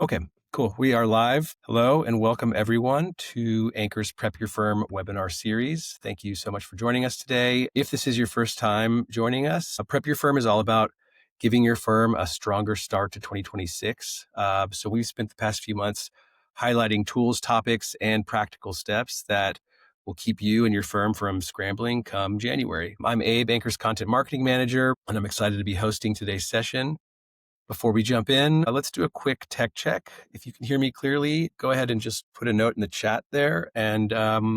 Okay, cool. We are live. Hello and welcome everyone to Anchor's Prep Your Firm webinar series. Thank you so much for joining us today. If this is your first time joining us, Prep Your Firm is all about giving your firm a stronger start to 2026. So we've spent the past few months highlighting tools, topics, and practical steps that will keep you and your firm from scrambling come January. I'm Abe, Anchor's Content Marketing Manager, and I'm excited to be hosting today's session. Before we jump in, let's do a quick tech check. If you can hear me clearly, go ahead and just put a note in the chat there. And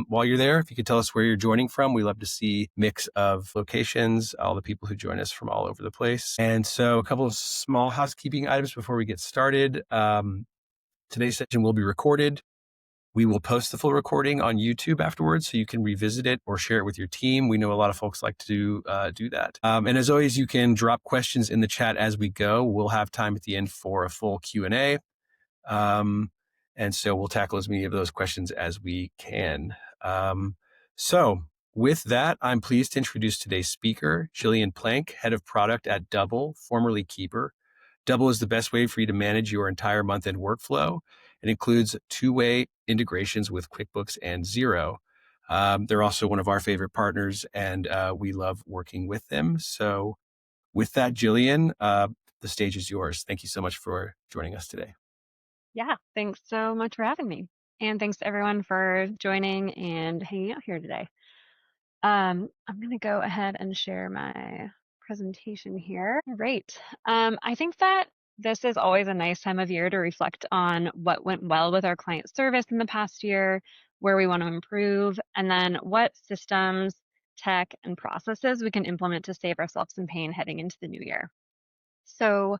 while you're there, if you could tell us where you're joining from, we love to see mix of locations, all the people who join us from all over the place. And so a couple of small housekeeping items before we get started. Today's session will be recorded. We will post the full recording on YouTube afterwards, so you can revisit it or share it with your team. We know a lot of folks like to do that. And as always, you can drop questions in the chat as we go. We'll have time at the end for a full Q&A. And so we'll tackle as many of those questions as we can. So with that, I'm pleased to introduce today's speaker, Jillian Plank, Head of Product at Double, formerly Keeper. Double is the best way for you to manage your entire month-end workflow. It includes two-way integrations with QuickBooks and Xero. They're also one of our favorite partners, and we love working with them. So with that, Jillian, the stage is yours. Thank you so much for joining us today. Yeah, thanks so much for having me. And thanks to everyone for joining and hanging out here today. I'm going to go ahead and share my presentation here. All right. I think that this is always a nice time of year to reflect on what went well with our client service in the past year, where we want to improve, and then what systems, tech, and processes we can implement to save ourselves some pain heading into the new year. So,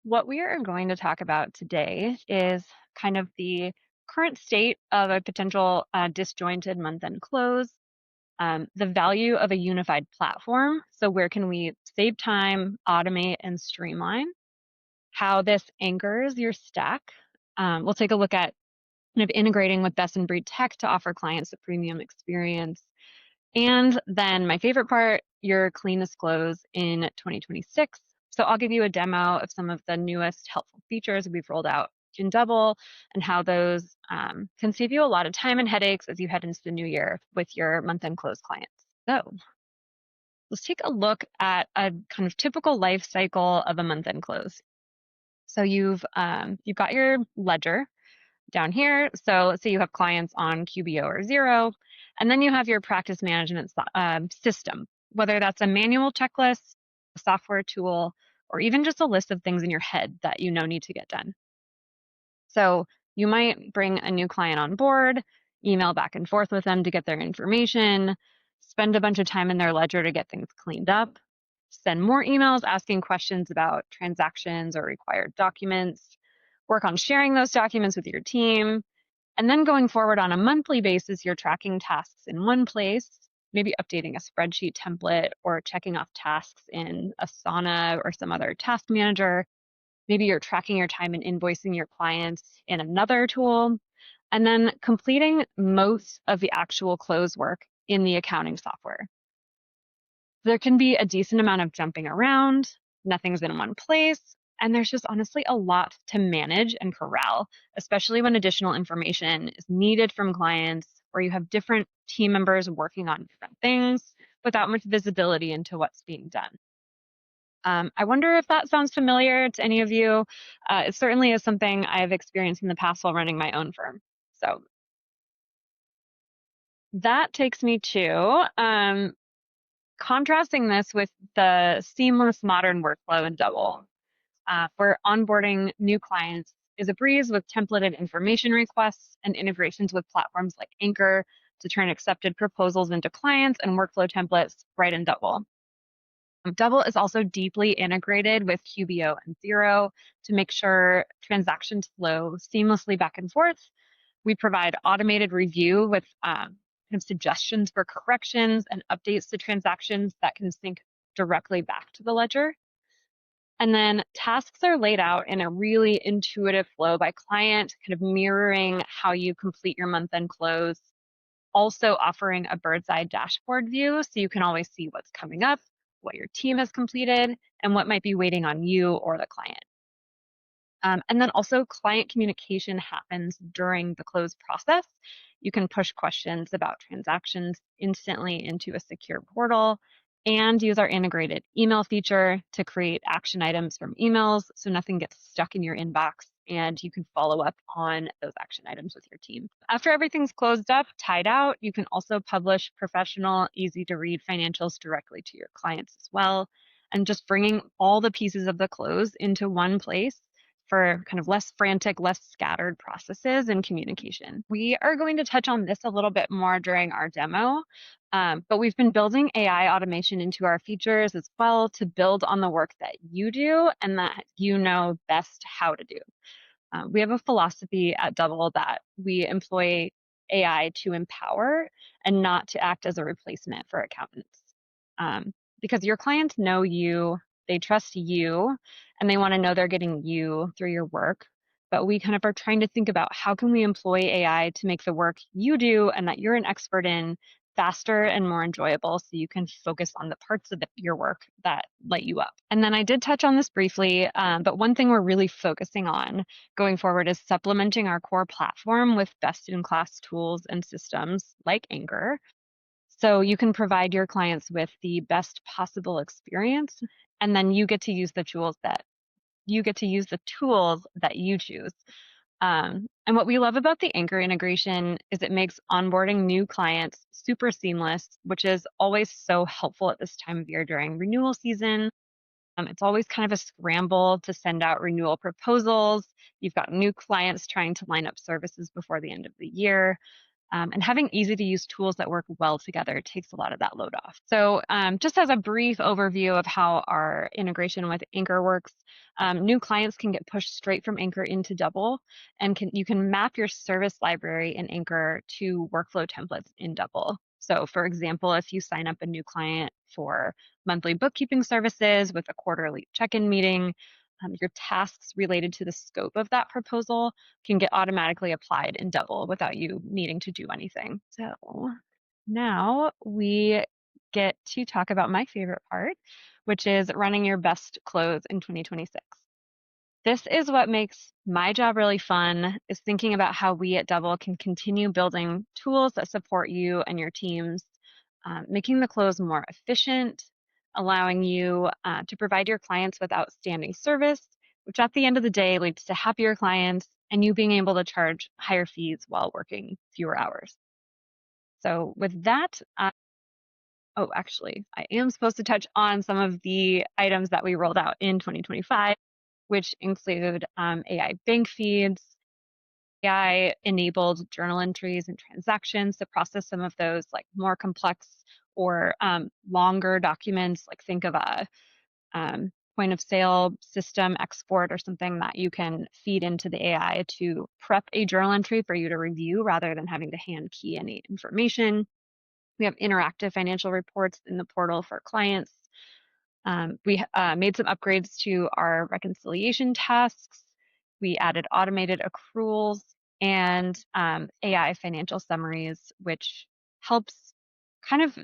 what we are going to talk about today is kind of the current state of a potential disjointed month-end close, the value of a unified platform. So where can we save time, automate, and streamline? How this anchors your stack. We'll take a look at kind of integrating with best-in-breed tech to offer clients a premium experience. And then my favorite part, your cleanest close in 2026. So I'll give you a demo of some of the newest helpful features we've rolled out in Double and how those can save you a lot of time and headaches as you head into the new year with your month-end close clients. So let's take a look at a kind of typical life cycle of a month-end close. So you've got your ledger down here. So let's say you have clients on QBO or Xero, and then you have your practice management system, whether that's a manual checklist, a software tool, or even just a list of things in your head that you know need to get done. So you might bring a new client on board, email back and forth with them to get their information, spend a bunch of time in their ledger to get things cleaned up, send more emails asking questions about transactions or required documents, work on sharing those documents with your team, and then going forward on a monthly basis, you're tracking tasks in one place, maybe updating a spreadsheet template or checking off tasks in Asana or some other task manager. Maybe you're tracking your time and invoicing your clients in another tool, and then completing most of the actual close work in the accounting software. There can be a decent amount of jumping around, nothing's in one place, and there's just honestly a lot to manage and corral, especially when additional information is needed from clients or you have different team members working on different things without much visibility into what's being done. I wonder if that sounds familiar to any of you. It certainly is something I've experienced in the past while running my own firm. So that takes me to contrasting this with the seamless modern workflow in Double. For onboarding new clients is a breeze with templated information requests and integrations with platforms like Anchor to turn accepted proposals into clients and workflow templates right in Double. Double is also deeply integrated with QBO and Xero to make sure transactions flow seamlessly back and forth. We provide automated review with kind of suggestions for corrections and updates to transactions that can sync directly back to the ledger. And then tasks are laid out in a really intuitive flow by client, kind of mirroring how you complete your month-end close, also offering a bird's eye dashboard view so you can always see what's coming up, what your team has completed, and what might be waiting on you or the client. And then also client communication happens during the close process. You can push questions about transactions instantly into a secure portal and use our integrated email feature to create action items from emails so nothing gets stuck in your inbox and you can follow up on those action items with your team. After everything's closed up, tied out, you can also publish professional, easy to read financials directly to your clients as well. And just bringing all the pieces of the close into one place for kind of less frantic, less scattered processes and communication. We are going to touch on this a little bit more during our demo, but we've been building AI automation into our features as well to build on the work that you do and that you know best how to do. We have a philosophy at Double that we employ AI to empower and not to act as a replacement for accountants. Because your clients know you, they trust you, and they want to know they're getting you through your work. But we kind of are trying to think about how can we employ AI to make the work you do and that you're an expert in faster and more enjoyable so you can focus on the parts of your work that light you up. And then I did touch on this briefly, but one thing we're really focusing on going forward is supplementing our core platform with best-in-class tools and systems like Anchor. So you can provide your clients with the best possible experience, and then you get to use the tools that you choose. And what we love about the Anchor integration is it makes onboarding new clients super seamless, which is always so helpful at this time of year during renewal season. It's always kind of a scramble to send out renewal proposals. You've got new clients trying to line up services before the end of the year. And having easy to use tools that work well together takes a lot of that load off. So just as a brief overview of how our integration with Anchor works, new clients can get pushed straight from Anchor into Double, and you can map your service library in Anchor to workflow templates in Double. So for example, if you sign up a new client for monthly bookkeeping services with a quarterly check-in meeting, your tasks related to the scope of that proposal can get automatically applied in Double without you needing to do anything. So now we get to talk about my favorite part, which is running your best close in 2026. This is what makes my job really fun, is thinking about how we at Double can continue building tools that support you and your teams, making the close more efficient, allowing you to provide your clients with outstanding service, which at the end of the day leads to happier clients and you being able to charge higher fees while working fewer hours. So with that, oh, actually, I am supposed to touch on some of the items that we rolled out in 2025, which include AI bank feeds, AI-enabled journal entries and transactions to process some of those like more complex or longer documents. Like think of a point of sale system export or something that you can feed into the AI to prep a journal entry for you to review rather than having to hand key any information. We have interactive financial reports in the portal for clients. We made some upgrades to our reconciliation tasks. We added automated accruals and AI financial summaries, which helps kind of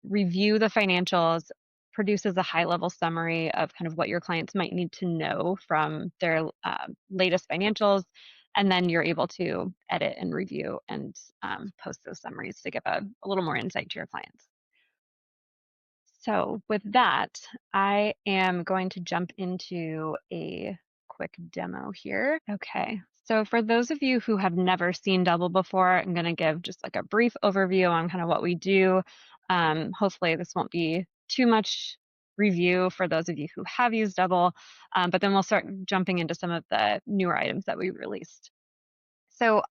review the financials, produces a high level summary of kind of what your clients might need to know from their latest financials. And then you're able to edit and review and post those summaries to give a little more insight to your clients. So with that, I am going to jump into a quick demo here. Okay, so for those of you who have never seen Double before, I'm going to give just like a brief overview on kind of what we do. Hopefully this won't be too much review for those of you who have used Double, but then we'll start jumping into some of the newer items that we released. So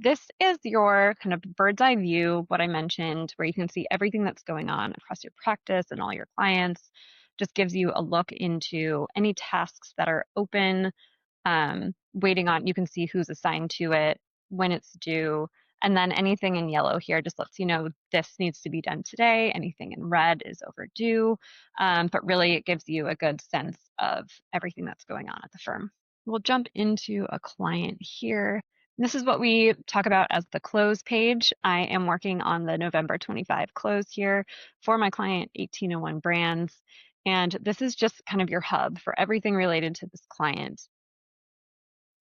this is your kind of bird's eye view, what I mentioned, where you can see everything that's going on across your practice and all your clients. Just gives you a look into any tasks that are open, waiting on, you can see who's assigned to it, when it's due, and then anything in yellow here just lets you know this needs to be done today. Anything in red is overdue, but really it gives you a good sense of everything that's going on at the firm. We'll jump into a client here. This is what we talk about as the close page. I am working on the November 25 close here for my client 1801 Brands. And this is just kind of your hub for everything related to this client.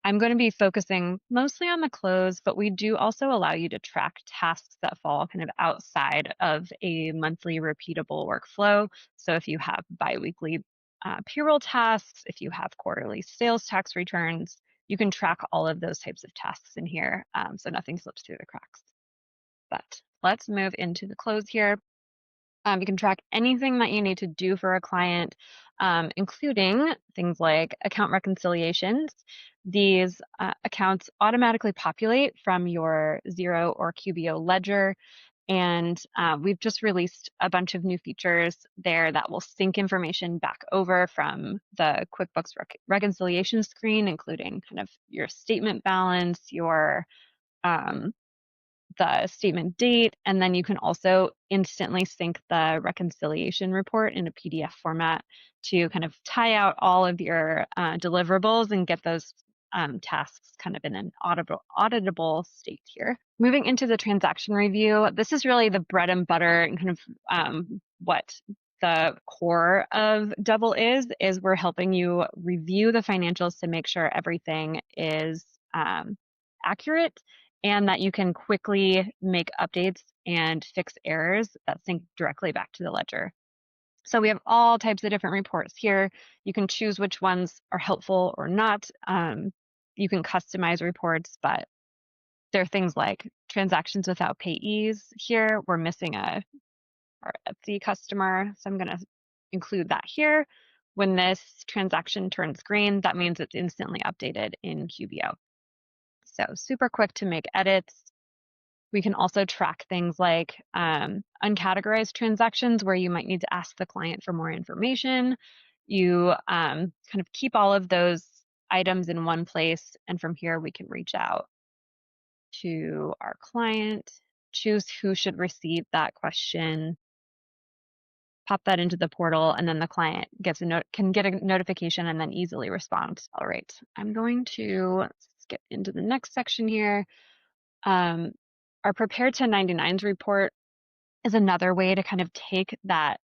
I'm going to be focusing mostly on the close, but we do also allow you to track tasks that fall kind of outside of a monthly repeatable workflow. So if you have biweekly payroll tasks, if you have quarterly sales tax returns, you can track all of those types of tasks in here, so nothing slips through the cracks. But let's move into the close here. You can track anything that you need to do for a client, including things like account reconciliations. These accounts automatically populate from your Xero or QBO ledger. And we've just released a bunch of new features there that will sync information back over from the QuickBooks reconciliation screen, including kind of your statement balance, your um, the statement date, and then you can also instantly sync the reconciliation report in a PDF format to kind of tie out all of your deliverables and get those tasks kind of in an auditable state here. Moving into the transaction review, this is really the bread and butter and kind of what the core of Double is we're helping you review the financials to make sure everything is accurate and that you can quickly make updates and fix errors that sync directly back to the ledger. So we have all types of different reports here. You can choose which ones are helpful or not. You can customize reports, but there are things like transactions without payees here. We're missing our Etsy customer, so I'm going to include that here. When this transaction turns green, that means it's instantly updated in QBO. So super quick to make edits. We can also track things like uncategorized transactions where you might need to ask the client for more information. You kind of keep all of those items in one place, and from here we can reach out to our client, choose who should receive that question, pop that into the portal, and then the client gets can get a notification and then easily respond. All right, I'm going to skip into the next section here. Our prepared 1099s report is another way to kind of take that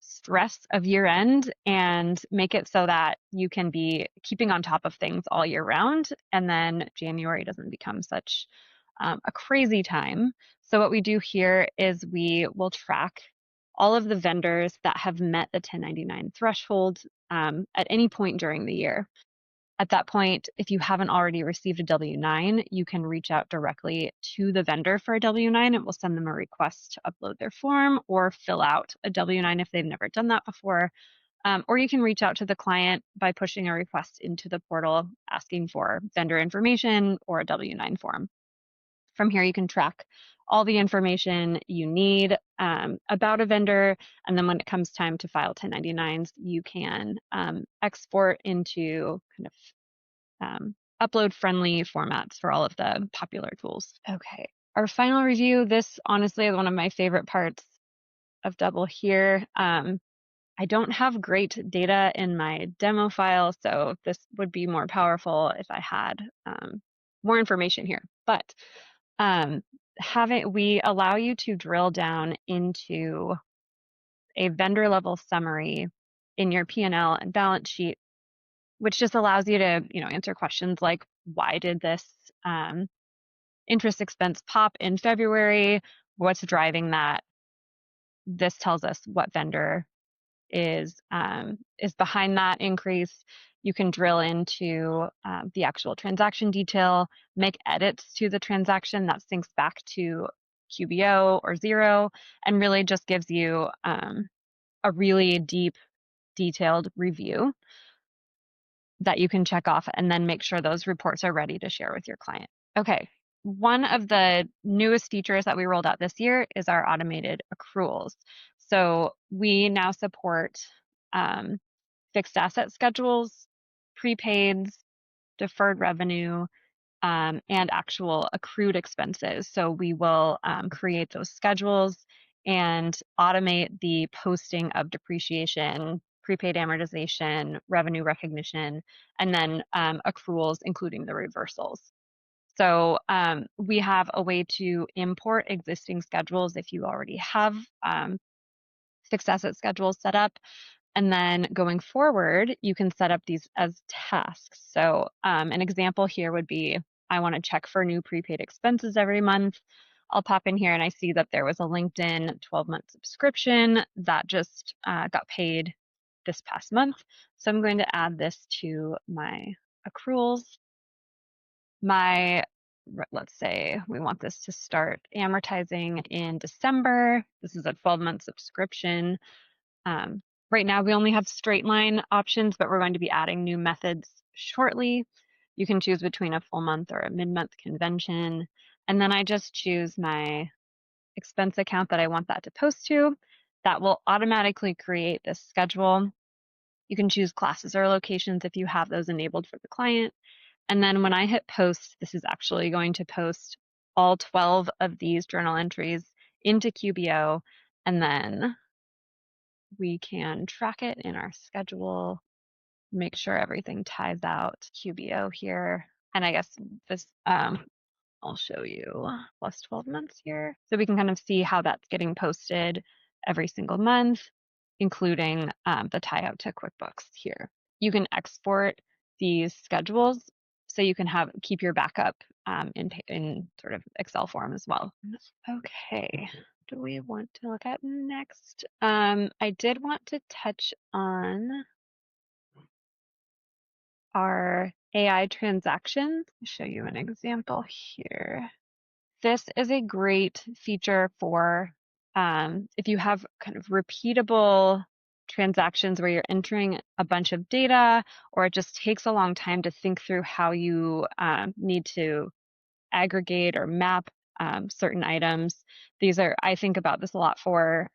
stress of year end and make it so that you can be keeping on top of things all year round. And then January doesn't become such a crazy time. So what we do here is we will track all of the vendors that have met the 1099 threshold at any point during the year. At that point, if you haven't already received a W-9, you can reach out directly to the vendor for a W-9. It will send them a request to upload their form or fill out a W-9 if they've never done that before. Or you can reach out to the client by pushing a request into the portal asking for vendor information or a W-9 form. From here, you can track all the information you need about a vendor. And then when it comes time to file 1099s, you can export into kind of upload friendly formats for all of the popular tools. Okay, our final review. This honestly is one of my favorite parts of Double here. I don't have great data in my demo file, so this would be more powerful if I had more information here. But we allow you to drill down into a vendor level summary in your P&L and balance sheet, which just allows you to, answer questions like, why did this interest expense pop in February? What's driving that? This tells us what vendor is behind that increase. You can drill into the actual transaction detail, make edits to the transaction that syncs back to QBO or Xero, and really just gives you a really deep, detailed review that you can check off and then make sure those reports are ready to share with your client. Okay, one of the newest features that we rolled out this year is our automated accruals. So we now support fixed asset schedules, prepaids, deferred revenue, and actual accrued expenses. So we will create those schedules and automate the posting of depreciation, prepaid amortization, revenue recognition, and then accruals, including the reversals. So we have a way to import existing schedules if you already have fixed asset schedules set up. And then going forward, you can set up these as tasks. So an example here would be, I want to check for new prepaid expenses every month. I'll pop in here and I see that there was a LinkedIn 12-month subscription that just got paid this past month. So I'm going to add this to my accruals. Let's say we want this to start amortizing in December. This is a 12-month subscription. Um, right now we only have straight line options, but we're going to be adding new methods shortly. You can choose between a full month or a mid-month convention. And then I just choose my expense account that I want that to post to. That will automatically create this schedule. You can choose classes or locations if you have those enabled for the client. And then when I hit post, this is actually going to post all 12 of these journal entries into QBO, and then we can track it in our schedule, make sure everything ties out QBO here. And I guess this, I'll show you plus 12 months here. So we can kind of see how that's getting posted every single month, including the tie out to QuickBooks here. You can export these schedules so you can keep your backup in sort of Excel form as well. Okay, do we want to look at next? I did want to touch on our AI transactions. I'll show you an example here. This is a great feature for if you have kind of repeatable transactions where you're entering a bunch of data, or it just takes a long time to think through how you need to aggregate or map certain items. I think about this a lot for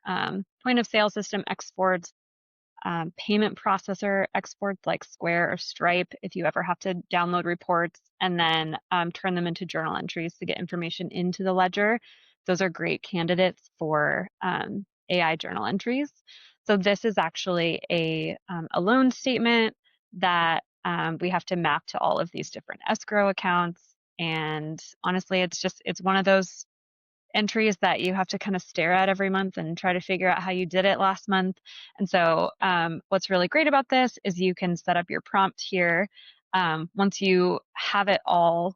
point of sale system exports, payment processor exports like Square or Stripe, if you ever have to download reports and then turn them into journal entries to get information into the ledger. Those are great candidates for AI journal entries. So this is actually a loan statement that we have to map to all of these different escrow accounts. And honestly, it's one of those entries that you have to kind of stare at every month and try to figure out how you did it last month. And so what's really great about this is you can set up your prompt here. Once you have it all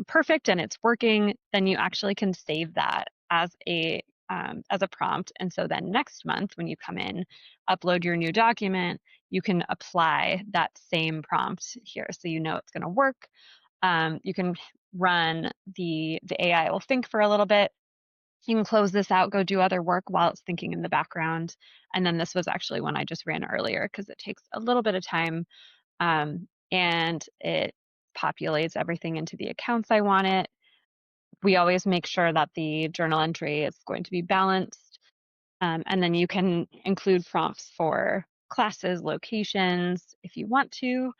perfect and it's working, then you actually can save that as a prompt. And so then next month, when you come in, upload your new document, you can apply that same prompt here, so you know it's going to work. You can run the AI will think for a little bit. You can close this out, go do other work while it's thinking in the background. And then this was actually one I just ran earlier because it takes a little bit of time, and it populates everything into the accounts I want it. We always make sure that the journal entry is going to be balanced. And then you can include prompts for classes, locations if you want to.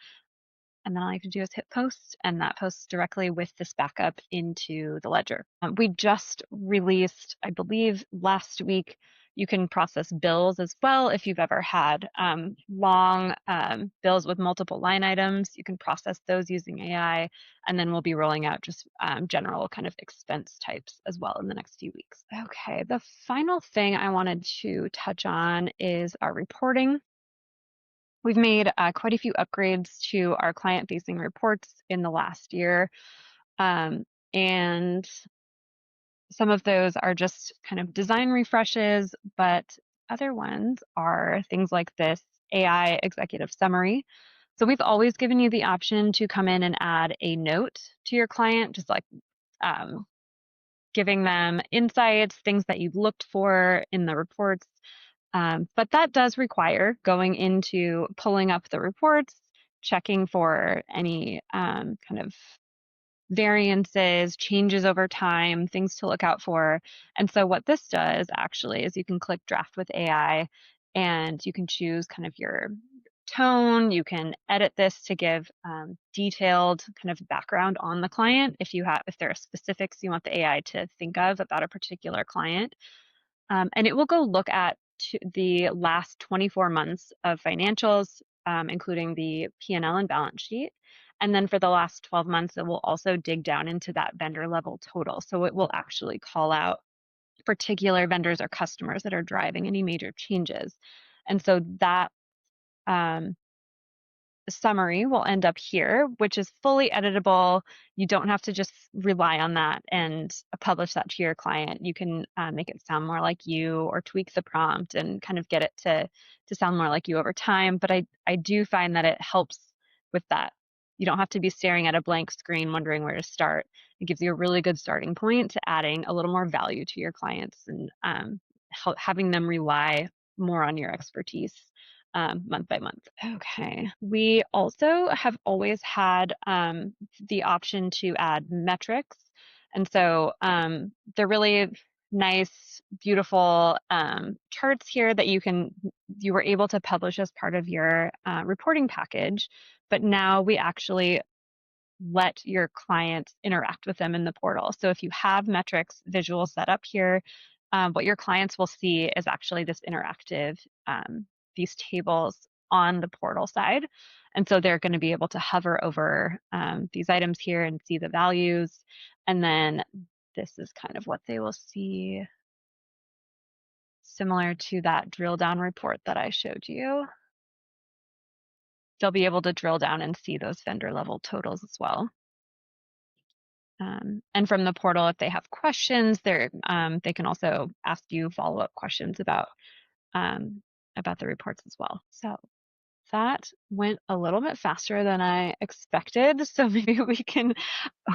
And then all I have to do is hit post, and that posts directly with this backup into the ledger. We just released, I believe, last week, you can process bills as well. If you've ever had long bills with multiple line items, you can process those using AI, and then we'll be rolling out just general kind of expense types as well in the next few weeks. Okay, the final thing I wanted to touch on is our reporting. We've made quite a few upgrades to our client-facing reports in the last year, and some of those are just kind of design refreshes, but other ones are things like this AI executive summary. So we've always given you the option to come in and add a note to your client, just like um, giving them insights, things that you've looked for in the reports. But that does require going into pulling up the reports, checking for any kind of variances, changes over time, things to look out for. And so what this does actually is you can click draft with AI and you can choose kind of your tone. You can edit this to give detailed kind of background on the client if there are specifics you want the AI to think of about a particular client. And it will go look at the last 24 months of financials, including the P&L and balance sheet. And then for the last 12 months, it will also dig down into that vendor level total. So it will actually call out particular vendors or customers that are driving any major changes. And so that um, summary will end up here, which is fully editable. You don't have to just rely on that and publish that to your client. You can make it sound more like you or tweak the prompt and kind of get it to sound more like you over time. But I do find that it helps with that. You don't have to be staring at a blank screen wondering where to start. It gives you a really good starting point to adding a little more value to your clients and having them rely more on your expertise month by month. Okay. We also have always had the option to add metrics. And so they're really nice, beautiful charts here that you were able to publish as part of your reporting package. But now we actually let your clients interact with them in the portal. So if you have metrics visual set up here, what your clients will see is actually this interactive, these tables on the portal side. And so they're going to be able to hover over these items here and see the values. And then this is kind of what they will see, similar to that drill down report that I showed you. They'll be able to drill down and see those vendor level totals as well. And from the portal, if they have questions, they can also ask you follow-up questions about the reports as well. So that went a little bit faster than I expected. So maybe we can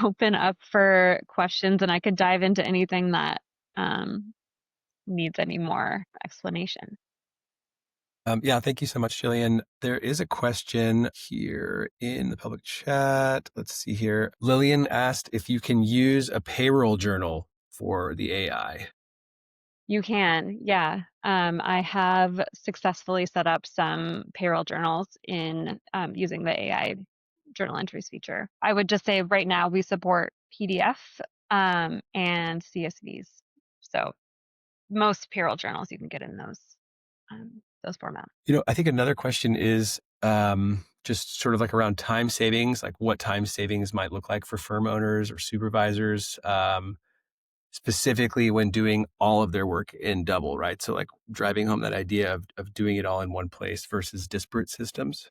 open up for questions, and I could dive into anything that needs any more explanation. Yeah, thank you so much, Jillian. There is a question here in the public chat. Let's see here. Lillian asked if you can use a payroll journal for the AI. You can, yeah. I have successfully set up some payroll journals in using the AI journal entries feature. I would just say right now we support PDF and CSVs. So most payroll journals you can get in those formats. I think another question is just sort of like around time savings, like what time savings might look like for firm owners or supervisors, specifically when doing all of their work in double, right? So like driving home that idea of doing it all in one place versus disparate systems.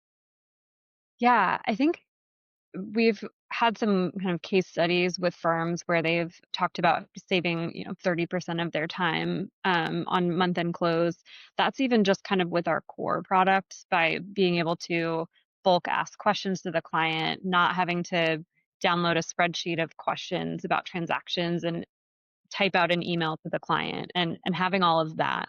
Yeah, I think we've had some kind of case studies with firms where they've talked about saving, 30% of their time on month-end close. That's even just kind of with our core product by being able to bulk ask questions to the client, not having to download a spreadsheet of questions about transactions and type out an email to the client and having all of that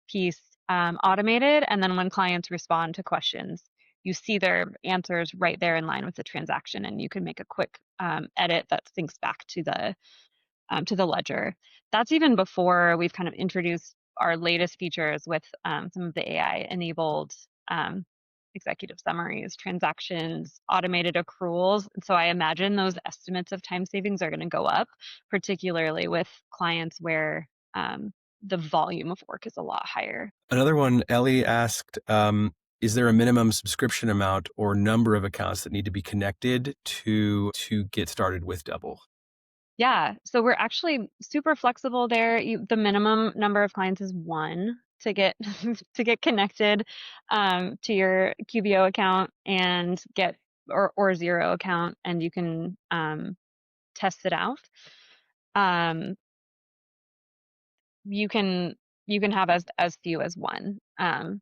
piece automated. And then when clients respond to questions, you see their answers right there in line with the transaction, and you can make a quick edit that syncs back to the ledger. That's even before we've kind of introduced our latest features with some of the AI enabled executive summaries, transactions, automated accruals. So I imagine those estimates of time savings are going to go up, particularly with clients where the volume of work is a lot higher. Another one, Ellie asked, is there a minimum subscription amount or number of accounts that need to be connected to get started with Double? Yeah, so we're actually super flexible there. The minimum number of clients is one to get to get connected to your QBO account and get or zero account, and you can test it out. Um, you can you can have as few as one, and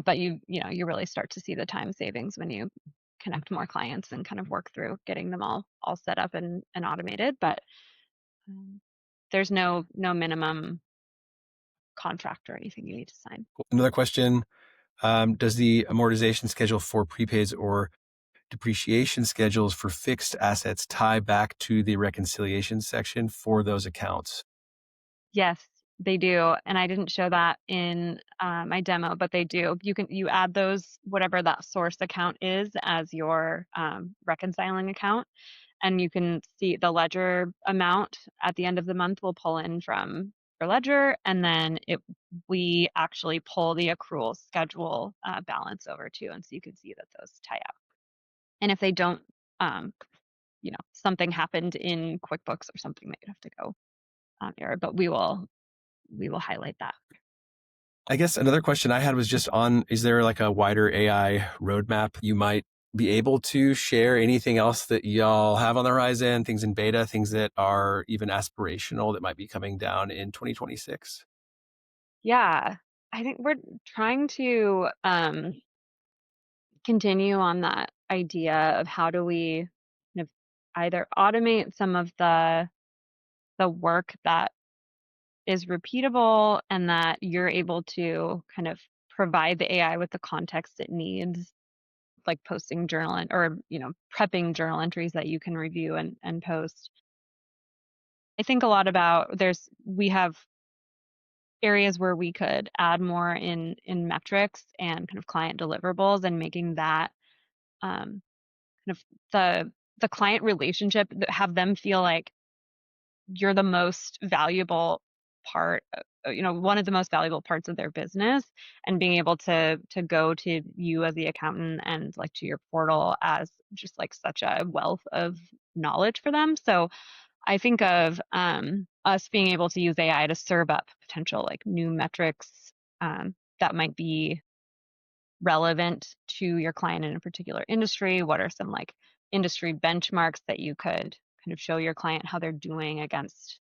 but you really start to see the time savings when you connect more clients and kind of work through getting them all set up and automated. But Um, there's no minimum contract or anything you need to sign. Another question, does the amortization schedule for prepaids or depreciation schedules for fixed assets tie back to the reconciliation section for those accounts? Yes, they do, and I didn't show that in my demo, but they do. You add those whatever that source account is as your reconciling account, and you can see the ledger amount at the end of the month will pull in from your ledger, and then we actually pull the accrual schedule balance over too, and so you can see that those tie up. And if they don't, um, something happened in QuickBooks or something that you'd have to go error, but we will highlight that. I guess another question I had was just on, is there like a wider AI roadmap you might be able to share? Anything else that y'all have on the horizon, things in beta, things that are even aspirational that might be coming down in 2026? Yeah, I think we're trying to continue on that idea of how do we kind of either automate some of the work that is repeatable and that you're able to kind of provide the AI with the context it needs, like posting or prepping journal entries that you can review and post. I think a lot about we have areas where we could add more in metrics and kind of client deliverables and making that um, kind of the client relationship have them feel like you're the most valuable part, one of the most valuable parts of their business, and being able to go to you as the accountant and like to your portal as just like such a wealth of knowledge for them. So I think of us being able to use AI to serve up potential like new metrics that might be relevant to your client in a particular industry. What are some like industry benchmarks that you could kind of show your client how they're doing against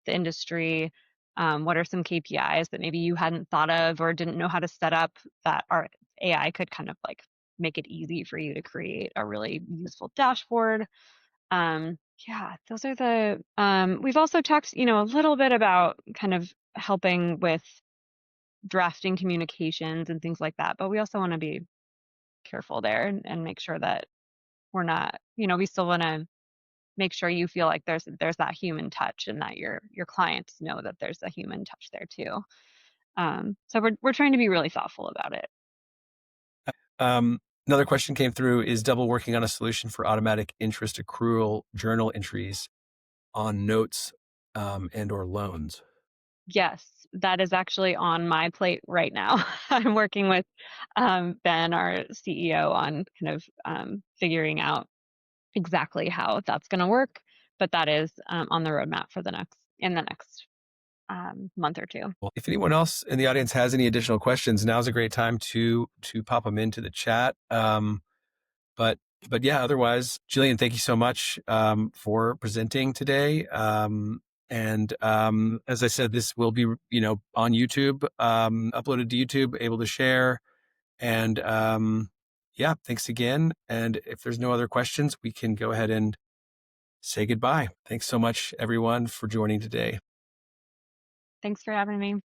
the industry? What are some KPIs that maybe you hadn't thought of or didn't know how to set up that our AI could kind of like make it easy for you to create a really useful dashboard? Yeah, those are we've also talked, a little bit about kind of helping with drafting communications and things like that, but we also want to be careful there and make sure that we're not, we still want to make sure you feel like there's that human touch and that your clients know that there's a human touch there too. So we're trying to be really thoughtful about it. Another question came through, is Double working on a solution for automatic interest accrual journal entries on notes and or loans? Yes, that is actually on my plate right now. I'm working with Ben, our CEO, on kind of figuring out exactly how that's going to work. But that is on the roadmap for the next month or two. Well, if anyone else in the audience has any additional questions, now's a great time to pop them into the chat. But but yeah, otherwise, Jillian, thank you so much for presenting today. And as I said, this will be on YouTube, uploaded to YouTube, able to share. And yeah, thanks again. And if there's no other questions, we can go ahead and say goodbye. Thanks so much, everyone, for joining today. Thanks for having me.